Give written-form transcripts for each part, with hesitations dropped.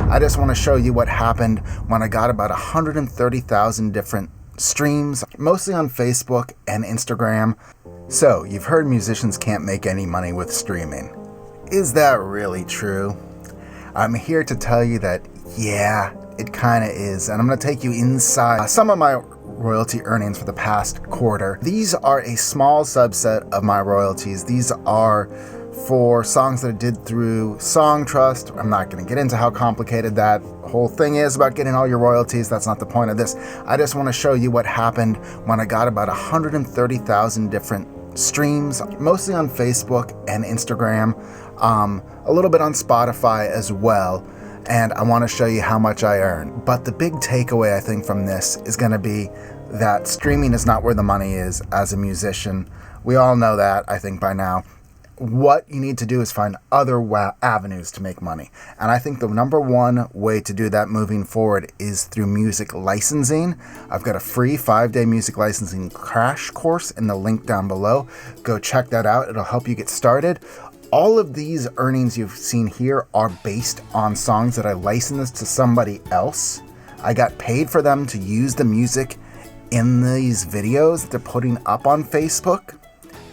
I just want to show you what happened when I got about 130,000 different streams, mostly on Facebook and Instagram. So, you've heard musicians can't make any money with streaming. Is that really true? I'm here to tell you that, yeah, it kind of is. And I'm going to take you inside some of my royalty earnings for the past quarter. These are a small subset of my royalties. These are for songs that I did through Song Trust. I'm not going to get into how complicated that whole thing is about getting all your royalties. That's not the point of this. I just want to show you what happened when I got about 130,000 different streams, mostly on Facebook and Instagram, a little bit on Spotify as well. And I want to show you how much I earn. But the big takeaway, I think, from this is going to be that streaming is not where the money is as a musician. We all know that, I think, by now. What you need to do is find other avenues to make money. And I think the number one way to do that moving forward is through music licensing. I've got a free 5-day music licensing crash course in the link down below. Go check that out. It'll help you get started. All of these earnings you've seen here are based on songs that I licensed to somebody else. I got paid for them to use the music in these videos that they're putting up on Facebook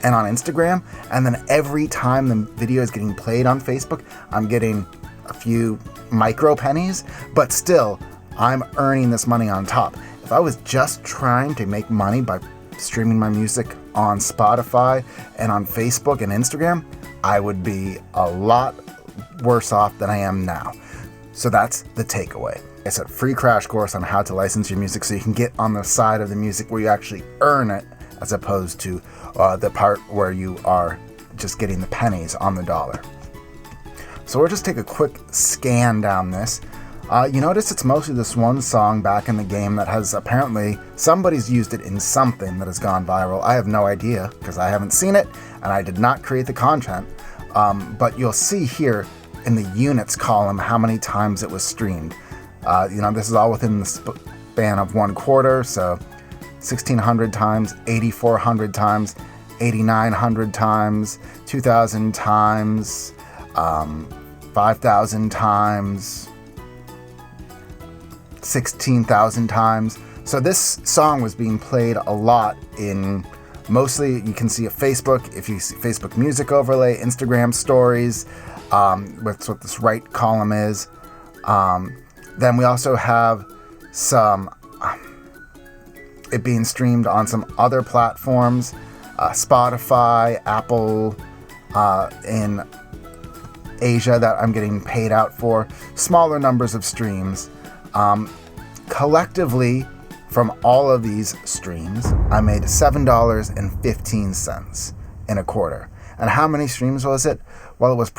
and on Instagram. And then every time the video is getting played on Facebook, I'm getting a few micro pennies, but still, I'm earning this money on top. If I was just trying to make money by streaming my music on Spotify and on Facebook and Instagram, I would be a lot worse off than I am now. So that's the takeaway. It's a free crash course on how to license your music so you can get on the side of the music where you actually earn it, as opposed to the part where you are just getting the pennies on the dollar. So we'll just take a quick scan down this. You notice it's mostly this one song, Back in the Game, that has apparently somebody's used it in something that has gone viral. I have no idea because I haven't seen it and I did not create the content. But you'll see here in the units column how many times it was streamed. This is all within the span of 1 quarter, so 1,600 times, 8,400 times, 8,900 times, 2,000 times, 5,000 times, 16,000 times. So this song was being played a lot in, mostly you can see a Facebook, if you see Facebook music overlay, Instagram stories, that's what this right column is. Then we also have some, it being streamed on some other platforms, Spotify, Apple, in Asia that I'm getting paid out for, smaller numbers of streams. Collectively, from all of these streams, I made $7.15 in a quarter. And how many streams was it? Well, it was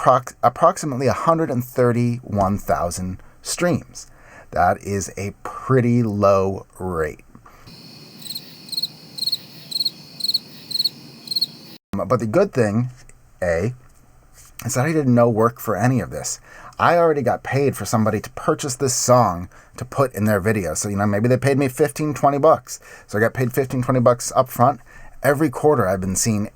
approximately 131,000 streams. That is a pretty low rate. But the good thing, is that I did no work for any of this. I already got paid for somebody to purchase this song to put in their video. So, maybe they paid me $15-20. So I got paid $15-20 up front. Every quarter I've been seeing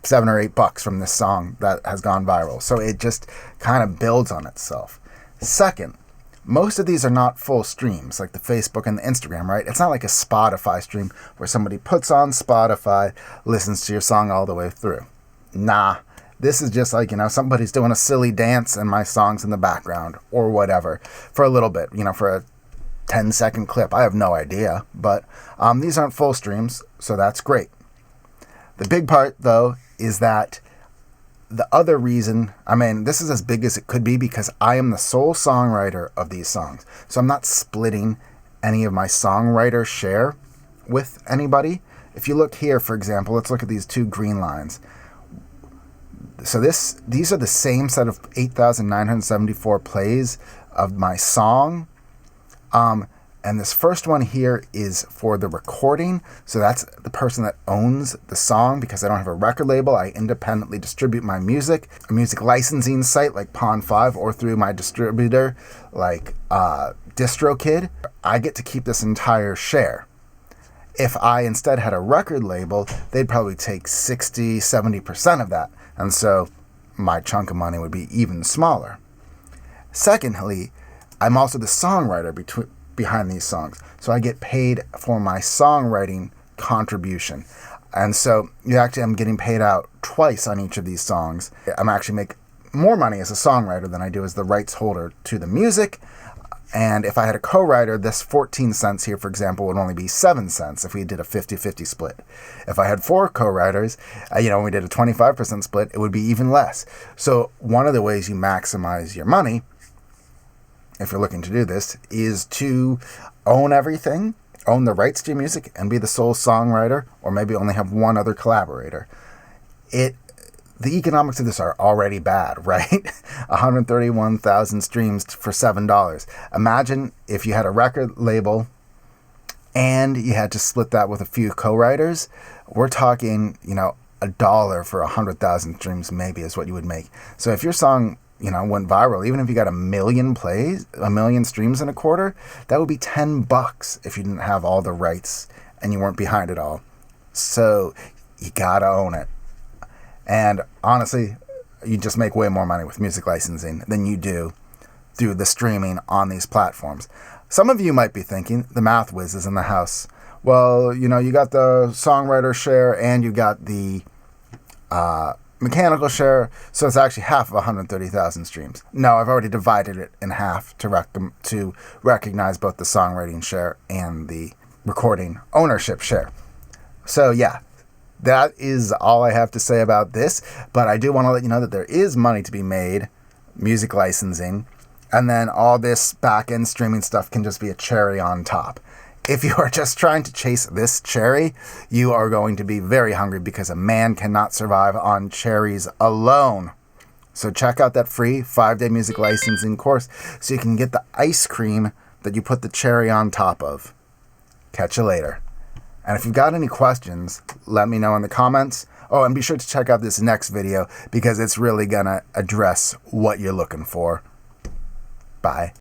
$7 or $8 from this song that has gone viral. So it just kind of builds on itself. Second, most of these are not full streams like the Facebook and the Instagram, right? It's not like a Spotify stream where somebody puts on Spotify, listens to your song all the way through. Nah. This is just like, somebody's doing a silly dance and my song's in the background or whatever for a little bit, for a 10-second clip. I have no idea, but these aren't full streams, so that's great. The big part, though, is that the other reason, this is as big as it could be because I am the sole songwriter of these songs. So I'm not splitting any of my songwriter share with anybody. If you look here, for example, let's look at these 2 green lines. So these are the same set of 8,974 plays of my song. And this first one here is for the recording. So that's the person that owns the song because I don't have a record label. I independently distribute my music. A music licensing site like Pond5 or through my distributor like DistroKid. I get to keep this entire share. If I instead had a record label, they'd probably take 60-70% of that. And so my chunk of money would be even smaller. Secondly, I'm also the songwriter behind these songs. So I get paid for my songwriting contribution. And so I'm getting paid out twice on each of these songs. I'm actually make more money as a songwriter than I do as the rights holder to the music. And if I had a co-writer, this 14 cents here, for example, would only be 7 cents if we did a 50-50 split. If I had 4 co-writers, when we did a 25% split, it would be even less. So one of the ways you maximize your money, if you're looking to do this, is to own everything, own the rights to your music, and be the sole songwriter, or maybe only have one other collaborator. The economics of this are already bad, right? 131,000 streams for $7. Imagine if you had a record label and you had to split that with a few co-writers. We're talking, $1 for 100,000 streams maybe is what you would make. So if your song, went viral, even if you got 1 million plays, 1 million streams in a quarter, that would be $10 if you didn't have all the rights and you weren't behind it all. So you gotta own it. And honestly, you just make way more money with music licensing than you do through the streaming on these platforms. Some of you might be thinking, the math whiz is in the house. Well, you got the songwriter share and you got the mechanical share, so it's actually half of 130,000 streams. No, I've already divided it in half to recognize both the songwriting share and the recording ownership share. So yeah. That is all I have to say about this, but I do want to let you know that there is money to be made, music licensing, and then all this back-end streaming stuff can just be a cherry on top. If you are just trying to chase this cherry, you are going to be very hungry because a man cannot survive on cherries alone. So check out that free 5-day music licensing course so you can get the ice cream that you put the cherry on top of. Catch you later. And if you've got any questions, let me know in the comments. Oh, and be sure to check out this next video because it's really going to address what you're looking for. Bye.